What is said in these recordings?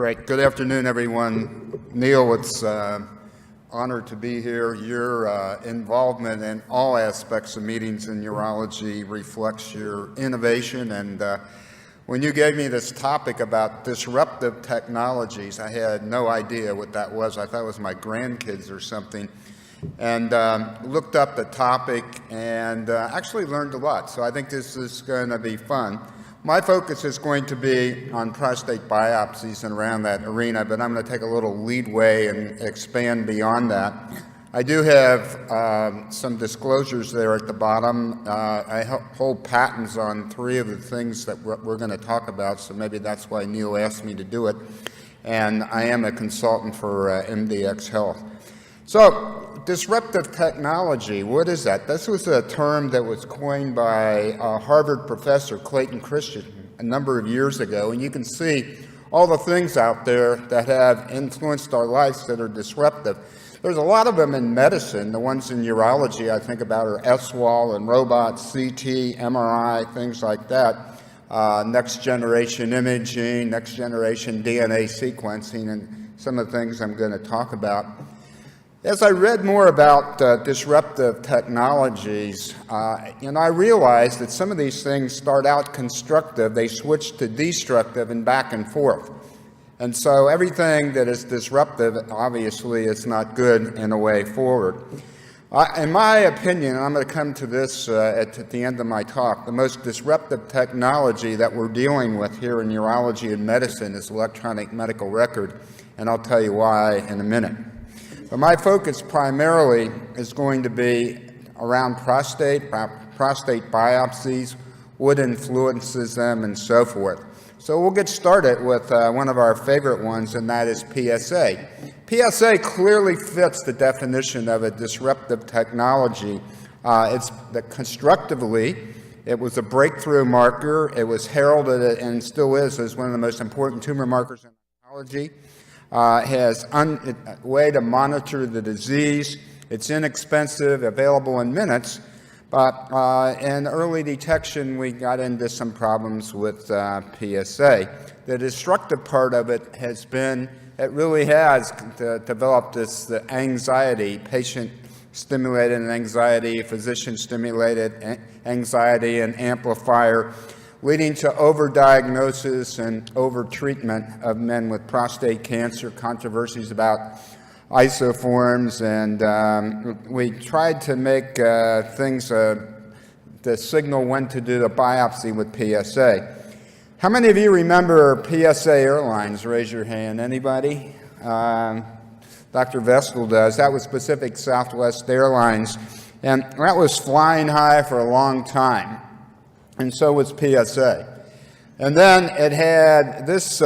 Great. Good afternoon, everyone. Neil, it's an honor to be here. Your involvement in all aspects of meetings in urology reflects your innovation. And when you gave me this topic about disruptive technologies, I had no idea what that was. I thought it was my grandkids or something. And looked up the topic and actually learned a lot. So I think this is going to be fun. My focus is going to be on prostate biopsies and around that arena, but I'm going to take a little leadway and expand beyond that. I do have some disclosures there at the bottom. I hold patents on 3 of the things that we're going to talk about, so maybe that's why Neil asked me to do it. And I am a consultant for MDX Health. So, disruptive technology, what is that? This was a term that was coined by Harvard professor Clayton Christian a number of years ago, and you can see all the things out there that have influenced our lives that are disruptive. There's a lot of them in medicine. The ones in urology I think about are SWAL and robots, CT, MRI, things like that. Next generation imaging, next generation DNA sequencing, and some of the things I'm going to talk about. As I read more about disruptive technologies, I realized that some of these things start out constructive, they switch to destructive and back and forth. And so everything that is disruptive, obviously, is not good in a way forward. In my opinion, and I'm going to come to this at the end of my talk, the most disruptive technology that we're dealing with here in urology and medicine is electronic medical record, and I'll tell you why in a minute. But my focus primarily is going to be around prostate biopsies, what influences them, and so forth. So we'll get started with one of our favorite ones, and that is PSA. PSA clearly fits the definition of a disruptive technology. Constructively, it was a breakthrough marker. It was heralded and still is as one of the most important tumor markers in oncology. Has a way to monitor the disease. It's inexpensive, available in minutes, but in early detection we got into some problems with PSA. The destructive part of it has been, it really has developed this anxiety, patient-stimulated anxiety, physician-stimulated anxiety, and amplifier, leading to overdiagnosis and overtreatment of men with prostate cancer, controversies about isoforms, and we tried to make things, the signal when to do the biopsy with PSA. How many of you remember PSA Airlines? Raise your hand. Anybody? Dr. Vestal does. That was Pacific Southwest Airlines, and that was flying high for a long time. And so was PSA. And then it had this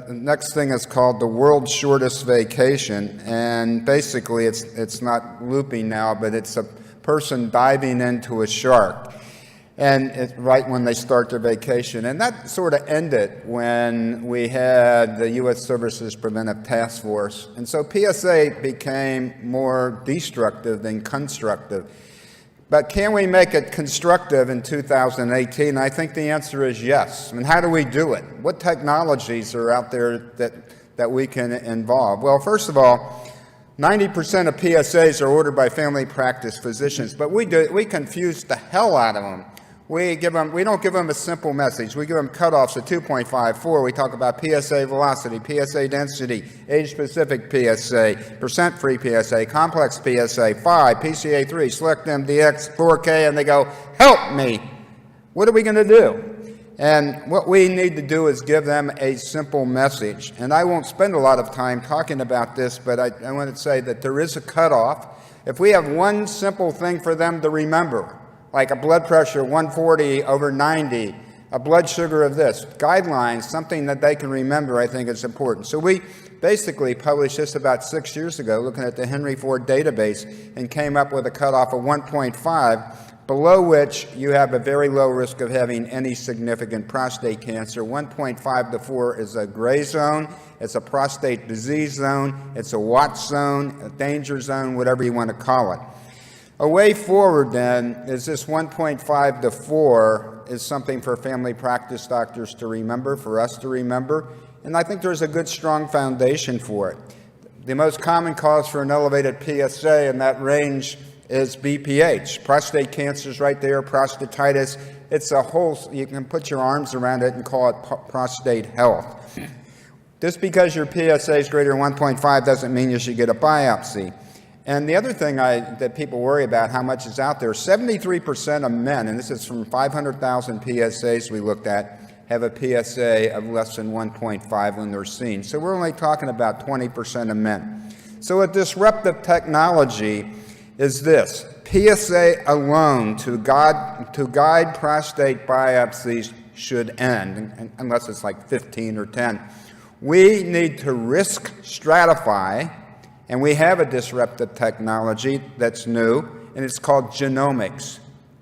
next thing is called the world's shortest vacation. And basically it's not looping now, but it's a person diving into a shark. And it's right when they start their vacation. And that sort of ended when we had the U.S. Services Preventive Task Force. And so PSA became more destructive than constructive. But can we make it constructive in 2018? I think the answer is yes. And how do we do it? What technologies are out there that we can involve? Well, first of all, 90% of PSAs are ordered by family practice physicians, but we confuse the hell out of them. We don't give them a simple message. We give them cutoffs at 2.54. We talk about PSA velocity, PSA density, age-specific PSA, percent-free PSA, complex PSA, 5, PCA3, select MDX, 4K, and they go, help me. What are we going to do? And what we need to do is give them a simple message. And I won't spend a lot of time talking about this, but I want to say that there is a cutoff. If we have one simple thing for them to remember, like a blood pressure 140 over 90, a blood sugar of this, guidelines, something that they can remember, I think is important. So we basically published this about 6 years ago, looking at the Henry Ford database, and came up with a cutoff of 1.5, below which you have a very low risk of having any significant prostate cancer. 1.5 to 4 is a gray zone. It's a prostate disease zone. It's a watch zone, a danger zone, whatever you want to call it. A way forward, then, is this 1.5 to 4 is something for family practice doctors to remember, for us to remember. and I think there's a good, strong foundation for it. The most common cause for an elevated PSA in that range is BPH. Prostate cancer is right there, prostatitis. It's a whole, you can put your arms around it and call it prostate health. Just because your PSA is greater than 1.5 doesn't mean you should get a biopsy. And the other thing that people worry about, how much is out there, 73% of men, and this is from 500,000 PSAs we looked at, have a PSA of less than 1.5 when they're seen. So we're only talking about 20% of men. So a disruptive technology is this: PSA alone to guide prostate biopsies should end, unless it's like 15 or 10. We need to risk stratify, and we have a disruptive technology that's new, and it's called genomics.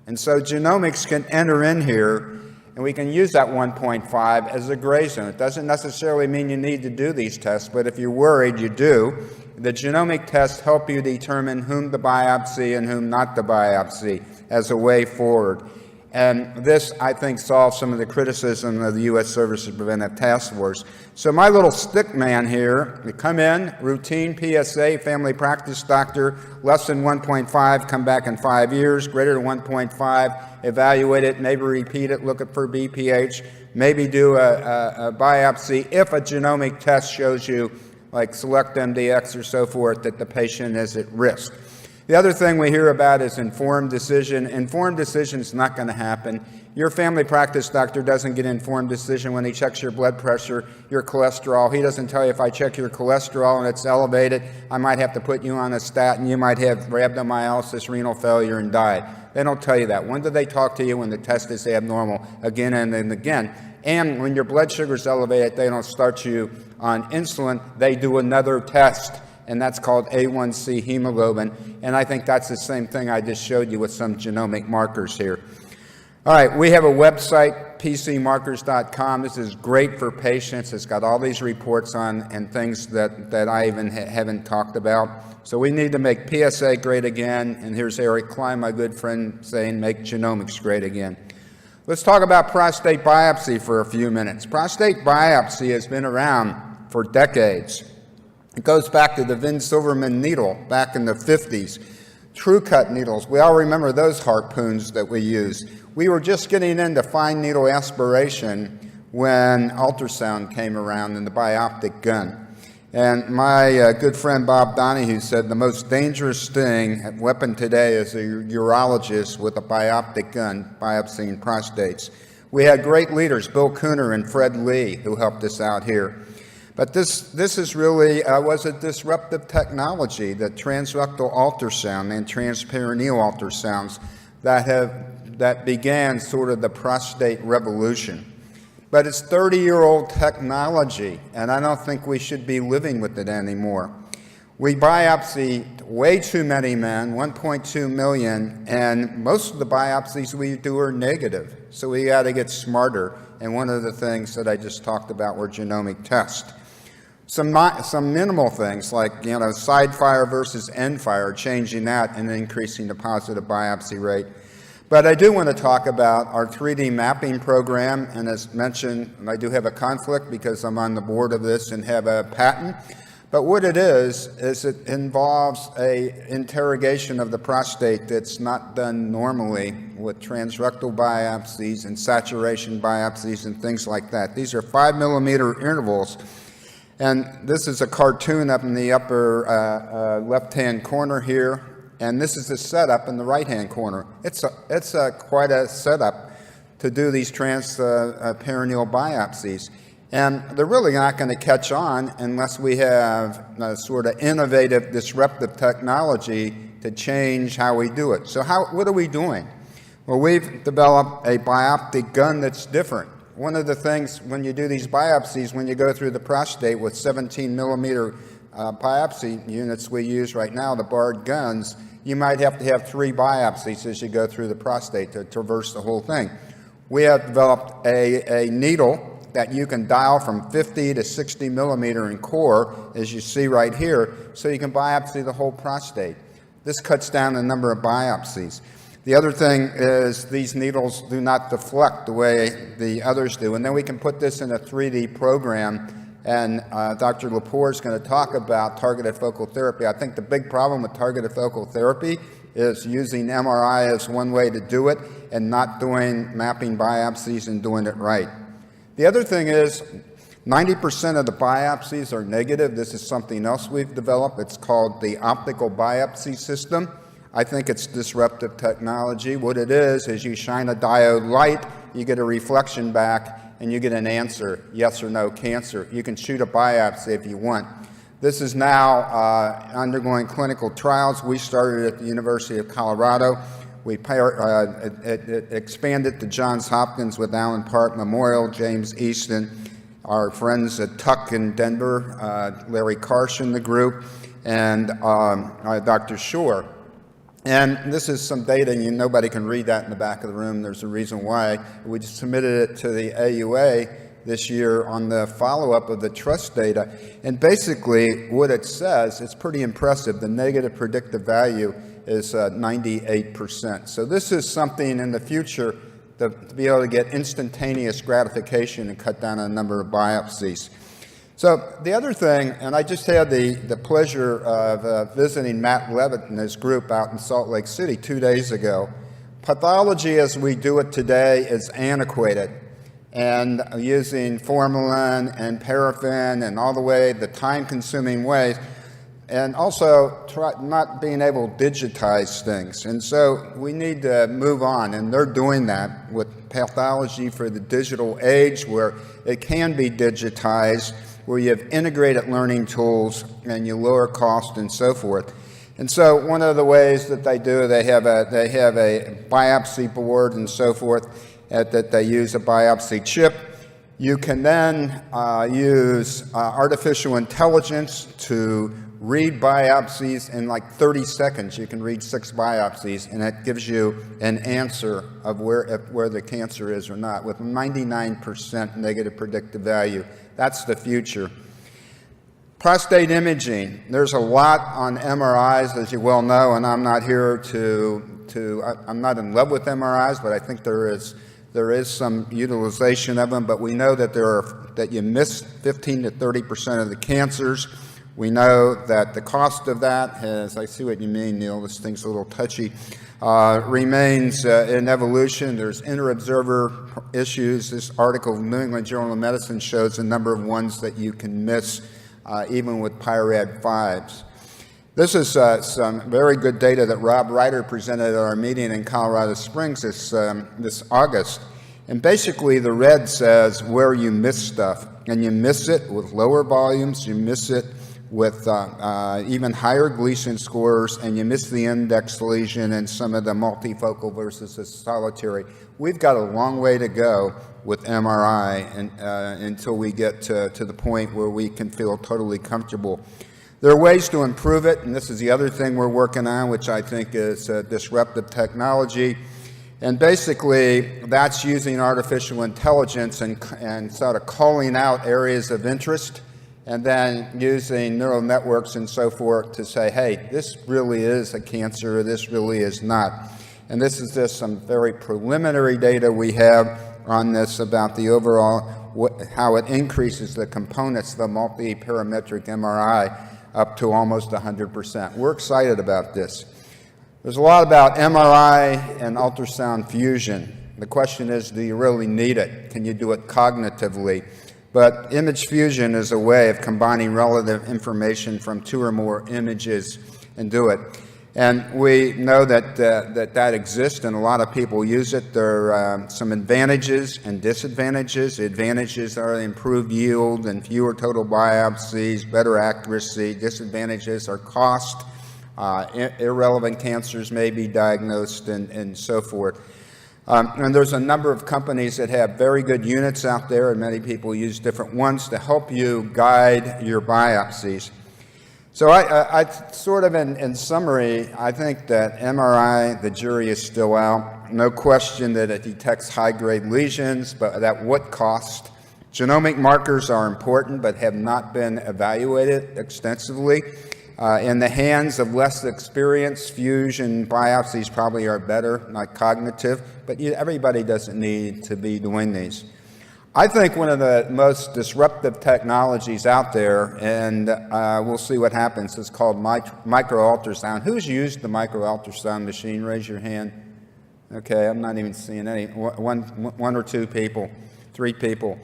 And so genomics can enter in here, and we can use that 1.5 as a gray zone. It doesn't necessarily mean you need to do these tests, but if you're worried, you do. The genomic tests help you determine whom to biopsy and whom not to biopsy as a way forward. And this, I think, solves some of the criticism of the U.S. Services Preventive Task Force. So my little stick man here, you come in, routine PSA, family practice doctor, less than 1.5, come back in 5 years, greater than 1.5, evaluate it, maybe repeat it, look for BPH, maybe do a biopsy if a genomic test shows you, like SelectMDx or so forth, that the patient is at risk. The other thing we hear about is informed decision. Informed decision is not going to happen. Your family practice doctor doesn't get informed decision when he checks your blood pressure, your cholesterol. He doesn't tell you, if I check your cholesterol and it's elevated, I might have to put you on a statin. You might have rhabdomyolysis, renal failure, and die. They don't tell you that. When do they talk to you? When the test is abnormal again and again. And when your blood sugar is elevated, they don't start you on insulin. They do another test, and that's called A1C hemoglobin. And I think that's the same thing I just showed you with some genomic markers here. All right, we have a website, pcmarkers.com. This is great for patients. It's got all these reports on and things that I even haven't talked about. So we need to make PSA great again. And here's Eric Klein, my good friend, saying make genomics great again. Let's talk about prostate biopsy for a few minutes. Prostate biopsy has been around for decades. It goes back to the Vin Silverman needle back in the 50s. True cut needles, we all remember those harpoons that we used. We were just getting into fine needle aspiration when ultrasound came around and the bioptic gun. And my good friend Bob Donahue said the most dangerous weapon today is a urologist with a bioptic gun biopsying prostates. We had great leaders, Bill Cooner and Fred Lee, who helped us out here. But this is really was a disruptive technology, the transrectal ultrasound and transperineal ultrasounds that began sort of the prostate revolution. But it's 30-year-old technology, and I don't think we should be living with it anymore. We biopsy way too many men, 1.2 million, and most of the biopsies we do are negative. So we got to get smarter, and one of the things that I just talked about were genomic tests. Some minimal things like, side fire versus end fire, changing that and increasing the positive biopsy rate. But I do want to talk about our 3D mapping program, and as mentioned, I do have a conflict because I'm on the board of this and have a patent. But what it is it involves a interrogation of the prostate that's not done normally with transrectal biopsies and saturation biopsies and things like that. These are 5 millimeter intervals. And this is a cartoon up in the upper left-hand corner here, and this is the setup in the right-hand corner. It's quite a setup to do these transperineal biopsies. And they're really not going to catch on unless we have a sort of innovative, disruptive technology to change how we do it. So what are we doing? Well, we've developed a bioptic gun that's different. One of the things when you do these biopsies, when you go through the prostate with 17 millimeter biopsy units we use right now, the barred guns, you might have to have 3 biopsies as you go through the prostate to traverse the whole thing. We have developed a needle that you can dial from 50 to 60 millimeter in core, as you see right here, so you can biopsy the whole prostate. This cuts down the number of biopsies. The other thing is these needles do not deflect the way the others do, and then we can put this in a 3D program And Dr. Lepore is going to talk about targeted focal therapy. I think the big problem with targeted focal therapy is using MRI as one way to do it and not doing mapping biopsies and doing it right. The other thing is 90% of the biopsies are negative. This is something else we've developed. It's called the optical biopsy system. I think it's disruptive technology. What it is you shine a diode light, you get a reflection back, and you get an answer, yes or no, cancer. You can shoot a biopsy if you want. This is now undergoing clinical trials. We started at the University of Colorado. We expanded to Johns Hopkins with Allen Park Memorial, James Easton, our friends at Tuck in Denver, Larry Karsh in the group, and Dr. Shore. And this is some data, and nobody can read that in the back of the room. There's a reason why. We just submitted it to the AUA this year on the follow-up of the trust data. And basically, what it says, it's pretty impressive. The negative predictive value is 98%. So this is something in the future to be able to get instantaneous gratification and cut down on the number of biopsies. So the other thing, and I just had the pleasure of visiting Matt Levitt and his group out in Salt Lake City 2 days ago. Pathology as we do it today is antiquated, and using formalin and paraffin and all the way, the time-consuming ways, and also not being able to digitize things. And so we need to move on, and they're doing that with pathology for the digital age where it can be digitized, where you have integrated learning tools and you lower cost and so forth. And so one of the ways that they do, they have a biopsy board and so forth, that they use a biopsy chip. You can then use artificial intelligence to read biopsies in like 30 seconds. You can read 6 biopsies, and it gives you an answer of where the cancer is or not, with 99% negative predictive value. That's the future. Prostate imaging. There's a lot on MRIs, as you well know, and I'm not here I'm not in love with MRIs, but I think there is some utilization of them. But we know that you miss 15 to 30% of the cancers. We know that the cost of that has, I see what you mean, Neil, this thing's a little touchy, remains in evolution. There's inter-observer issues. This article in New England Journal of Medicine shows the number of ones that you can miss even with PIRAD-5s. This is some very good data that Rob Ryder presented at our meeting in Colorado Springs this August. And basically the red says where you miss stuff. And you miss it with lower volumes, you miss it with even higher Gleason scores, and you miss the index lesion and some of the multifocal versus the solitary. We've got a long way to go with MRI until we get to the point where we can feel totally comfortable. There are ways to improve it, and this is the other thing we're working on, which I think is disruptive technology. And basically, that's using artificial intelligence and sort of calling out areas of interest, and then using neural networks and so forth to say, hey, this really is a cancer, or this really is not. And this is just some very preliminary data we have on this about the overall, how it increases the components of the multi-parametric MRI up to almost 100%. We're excited about this. There's a lot about MRI and ultrasound fusion. The question is, do you really need it? Can you do it cognitively? But image fusion is a way of combining relative information from 2 or more images and do it. And we know that that exists, and a lot of people use it. There are some advantages and disadvantages. The advantages are improved yield and fewer total biopsies, better accuracy. Disadvantages are cost. Irrelevant cancers may be diagnosed and so forth. And there's a number of companies that have very good units out there, and many people use different ones to help you guide your biopsies. So I sort of, in summary, I think that MRI, the jury is still out. No question that it detects high-grade lesions, but at what cost? Genomic markers are important, but have not been evaluated extensively. In the hands of less experienced, fusion biopsies probably are better, not cognitive, but everybody doesn't need to be doing these. I think one of the most disruptive technologies out there, and we'll see what happens, is called micro-ultrasound. Who's used the micro-ultrasound machine? Raise your hand. Okay, I'm not even seeing any. One or two people, three people.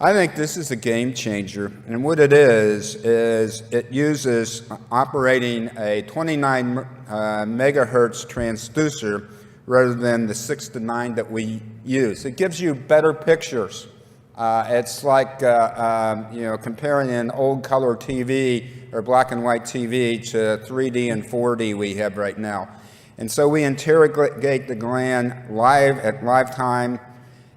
I think this is a game changer, and what it is it uses operating a 29 megahertz transducer rather than the 6 to 9 that we use. It gives you better pictures. It's like comparing an old color TV or black and white TV to 3D and 4D we have right now. And so we interrogate the gland at live time,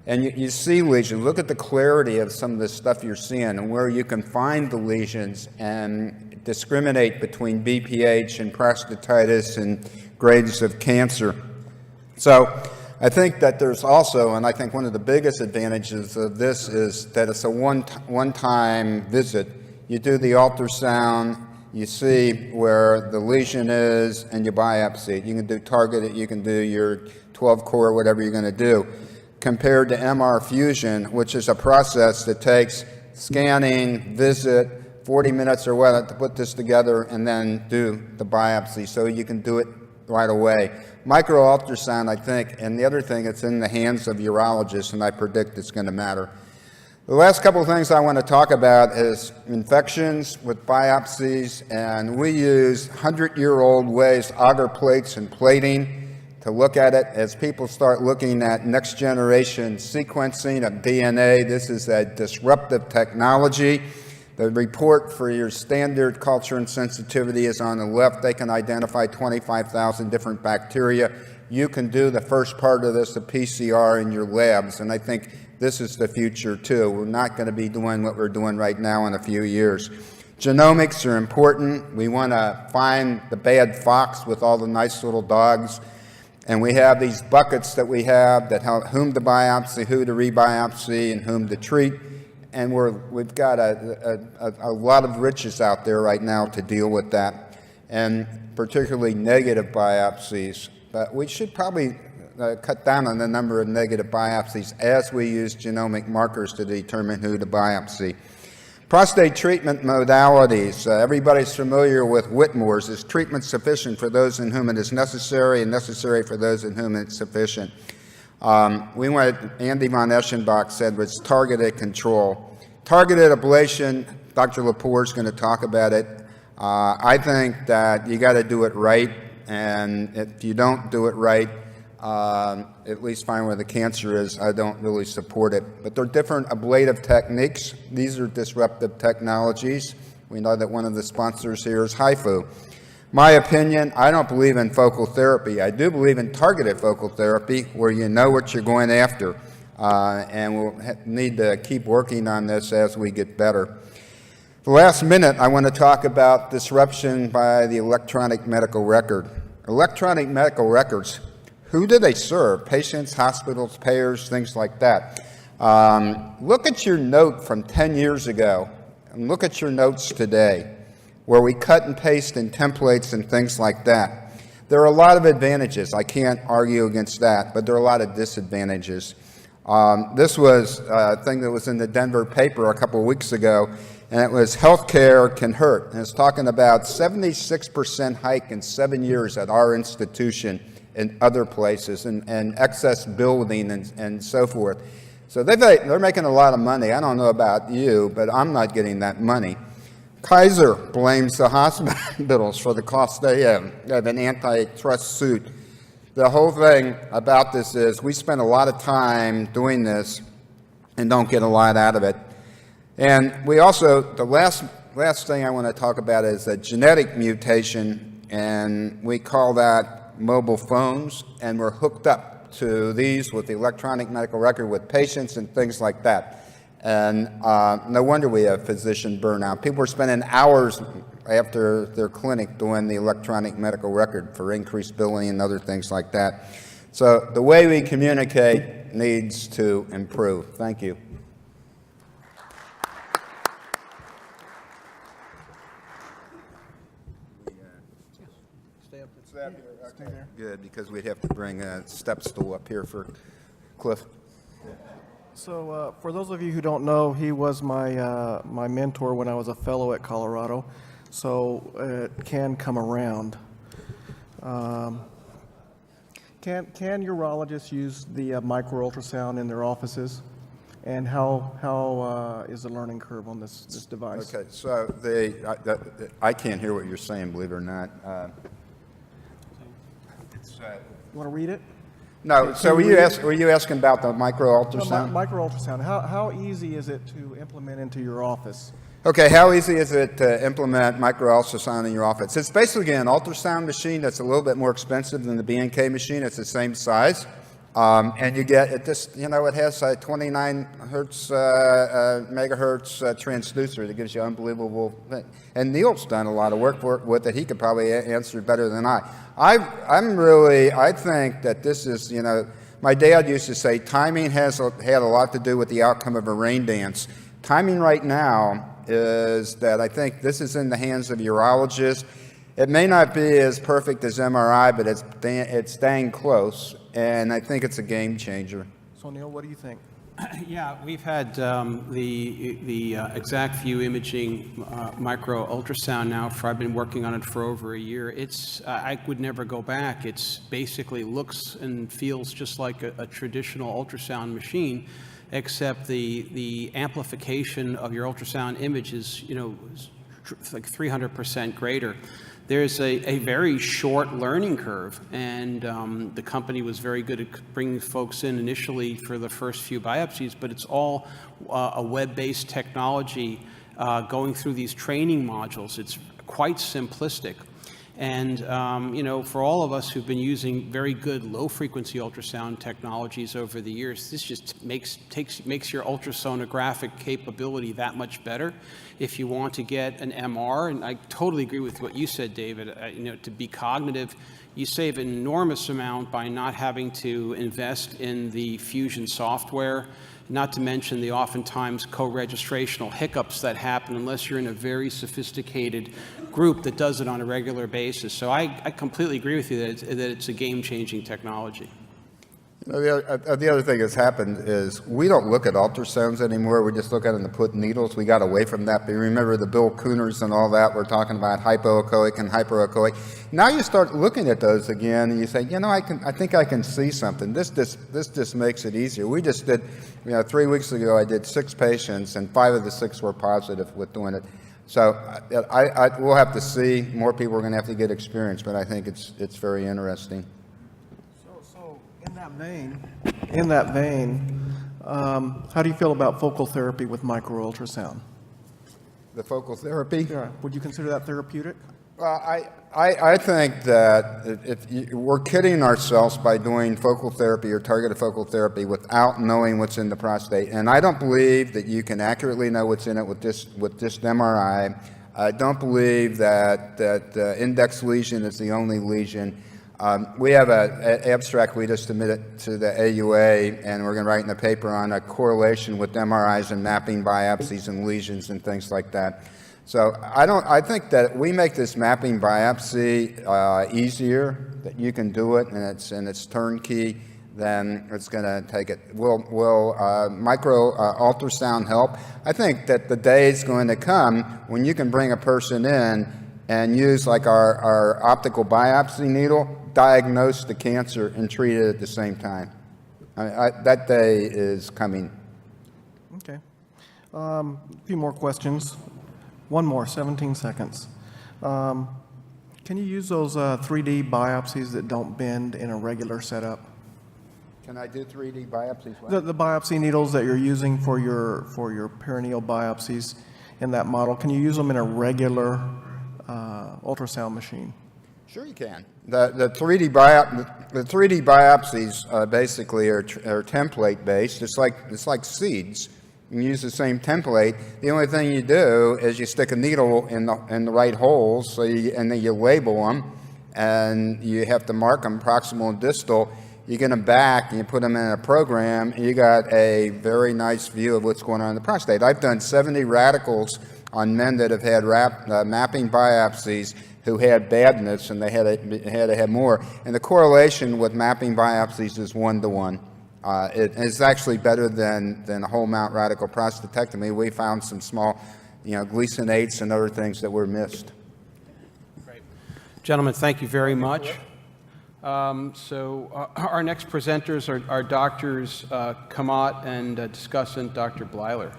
and you see lesions. Look at the clarity of some of the stuff you're seeing and where you can find the lesions and discriminate between BPH and prostatitis and grades of cancer. So I think that there's also, and I think one of the biggest advantages of this is that it's a one-time visit. You do the ultrasound, you see where the lesion is, and you biopsy it. You can do target it, you can do your 12-core, whatever you're going to do, compared to MR fusion, which is a process that takes scanning, visit, 40 minutes or what to put this together, and then do the biopsy. So you can do it right away. Micro-ultrasound, I think, and the other thing, it's in the hands of urologists, and I predict it's going to matter. The last couple of things I want to talk about is infections with biopsies, and we use 100-year-old ways, agar plates and plating, to look at it. As people start looking at next generation sequencing of DNA, this is a disruptive technology. The report for your standard culture and sensitivity is on the left. They can identify 25,000 different bacteria. You can do the first part of this, the PCR, in your labs, and I think this is the future too. We're not going to be doing what we're doing right now in a few years. Genomics are important. We want to find the bad fox with all the nice little dogs. And we have these buckets that we have that whom to biopsy, who to rebiopsy, and whom to treat. And we've got a lot of riches out there right now to deal with that, and particularly negative biopsies. But we should probably cut down on the number of negative biopsies as we use genomic markers to determine who to biopsy. Prostate treatment modalities. Everybody's familiar with Whitmore's. Is treatment sufficient for those in whom it is necessary and necessary for those in whom it's sufficient? We went, Andy von Eschenbach said, was targeted control. Targeted ablation, Dr. Lepore is going to talk about it. I think that you got to do it right, and if you don't do it right, at least find where the cancer is, I don't really support it. But there are different ablative techniques. These are disruptive technologies. We know that one of the sponsors here is HIFU. My opinion, I don't believe in focal therapy. I do believe in targeted focal therapy where you know what you're going after. And we'll need to keep working on this as we get better. The last minute, I want to talk about disruption by the electronic medical record. Electronic medical records, who do they serve? Patients, hospitals, payers, things like that. Look at your note from 10 years ago and look at your notes today, where we cut and paste in templates and things like that. There are a lot of advantages. I can't argue against that, but there are a lot of disadvantages. This was a thing that was in the Denver paper a couple of weeks ago, and it was healthcare can hurt. And it's talking about 76% hike in 7 years at our institution and other places, and excess building and so forth. So they're making a lot of money. I don't know about you, but I'm not getting that money. Kaiser blames the hospitals for the costs they have. They have an antitrust suit. The whole thing about this is we spend a lot of time doing this and don't get a lot out of it. And we also, the last thing I want to talk about is a genetic mutation, and we call that mobile phones, and we're hooked up to these with the electronic medical record with patients and things like that. And no wonder we have physician burnout. People are spending hours after their clinic doing the electronic medical record for increased billing and other things like that. So the way we communicate needs to improve. Thank you. Stay there. Good, because we'd have to bring a step stool up here for Cliff. So for those of you who don't know, he was my mentor when I was a fellow at Colorado, so it can come around. Can urologists use the micro-ultrasound in their offices? And how is the learning curve on this device? Okay, so I can't hear what you're saying, believe it or not. You want to read it? No, so were you asking about the micro-ultrasound? Micro-ultrasound. How easy is it to implement into your office? Okay, how easy is it to implement micro-ultrasound in your office? It's basically an ultrasound machine that's a little bit more expensive than the B&K machine. It's the same size. And you get it just, it has a 29 megahertz transducer that gives you unbelievable thing. And Neil's done a lot of work with it. He could probably answer better than I. I think that this is, my dad used to say timing had a lot to do with the outcome of a rain dance. Timing right now is that I think this is in the hands of urologists. It may not be as perfect as MRI, but it's dang close, and I think it's a game changer. So Neil, what do you think? Yeah, we've had the exact view imaging micro ultrasound now. I've been working on it for over a year. I would never go back. It's basically looks and feels just like a traditional ultrasound machine, except the amplification of your ultrasound image is like 300% greater. There's a very short learning curve, and the company was very good at bringing folks in initially for the first few biopsies, but it's all a web-based technology going through these training modules. It's quite simplistic. And, for all of us who've been using very good low-frequency ultrasound technologies over the years, this just makes your ultrasonographic capability that much better. If you want to get an MR, and I totally agree with what you said, David, to be cognitive, you save an enormous amount by not having to invest in the Fusion software, not to mention the oftentimes co-registrational hiccups that happen unless you're in a very sophisticated group that does it on a regular basis. So I completely agree with you that it's a game-changing technology. The other thing that's happened is we don't look at ultrasounds anymore. We just look at them to put needles. We got away from that. But you remember the Bill Cooners and all that. We're talking about hypoechoic and hyperechoic. Now you start looking at those again, and you say, I think I can see something. This just makes it easier. We just did, 3 weeks ago, I did 6 patients, and 5 of the 6 were positive with doing it. So we'll have to see. More people are going to have to get experience, but I think it's very interesting. So in that vein, how do you feel about focal therapy with micro-ultrasound? The focal therapy? Yeah. Would you consider that therapeutic? Well, I think that we're kidding ourselves by doing focal therapy or targeted focal therapy without knowing what's in the prostate. And I don't believe that you can accurately know what's in it with this MRI. I don't believe that the index lesion is the only lesion. We have an abstract we just submitted to the AUA, and we're going to write in the paper on a correlation with MRIs and mapping biopsies and lesions and things like that. So I think that we make this mapping biopsy easier, that you can do it, and it's turnkey, then it's going to take it. Will micro ultrasound help? I think that the day is going to come when you can bring a person in and use like our optical biopsy needle, diagnose the cancer, and treat it at the same time. That day is coming. Okay. A few more questions. One more, 17 seconds. Can you use those 3D biopsies that don't bend in a regular setup? Can I do 3D biopsies? The biopsy needles that you're using for your perineal biopsies in that model, can you use them in a regular ultrasound machine? Sure you can. The 3D biopsies basically are template based. It's like seeds. You use the same template. The only thing you do is you stick a needle in the right holes, and then you label them, and you have to mark them proximal and distal. You get them back and you put them in a program, and you got a very nice view of what's going on in the prostate. I've done 70 radicals on men that have had mapping biopsies who had badness, and they had to have more. And the correlation with mapping biopsies is 1-to-1. It's actually better than a whole mount radical prostatectomy. We found some small, Gleason 8s and other things that were missed. Great. Gentlemen, thank you very much. Our next presenters are Doctors Kamat and Discussant Dr. Bleiler.